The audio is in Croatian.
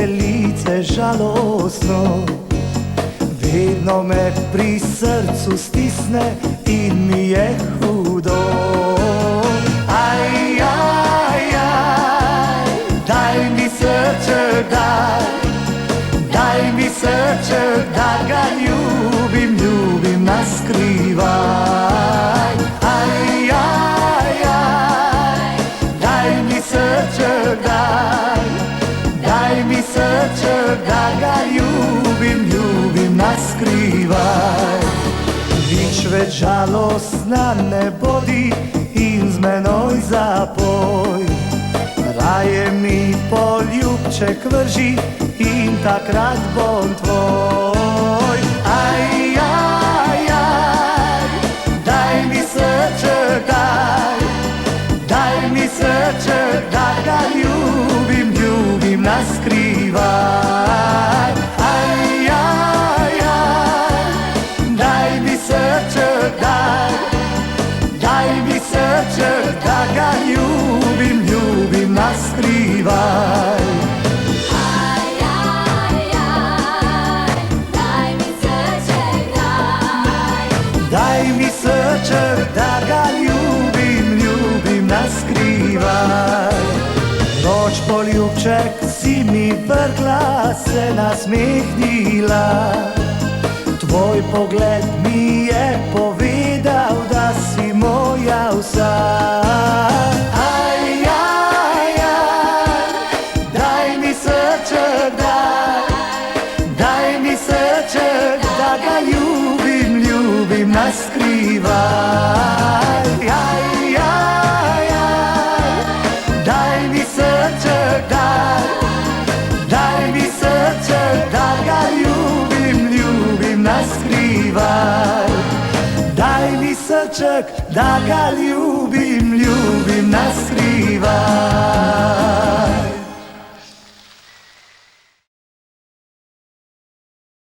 lice žalostno, vedno me pri srcu stisne in mi je hudo. Aj, aj, aj, daj mi srček, daj mi srček, da ga ljubim, ljubim na skrivaj. Aj, aj, aj, daj mi srček, daj mi srček, da ga ljubim, ljubim na skrivaj. Nič več žalostna ne bodi in z menoj zapoj. Raje mi poljubček vrži in takrat bom tvoj. Aj, aj, aj, daj mi srček, daj mi srček, da ga ljubim, ljubim na skrivaj. Aj, aj, aj, daj mi srček, daj mi srček, da ga ljubim, ljubim na skrivaj. Aj, aj, aj, daj mi srček, daj mi srček, da ga ljubim, ljubim na skrivaj. Noč poljubček si mi vrgla, se nasmehnila, tvoj pogled mi je povedal, da si moja vsa. Aj, aj, aj, daj mi srček, daj mi srček, da ga ljubim, ljubim na skrivaj. Aj, aj, aj, daj mi srček, daj mi srček, da ga ljubim, ljubim na skrivaj. Daj mi srček, da ga ljubim, ljubim na skrivaj.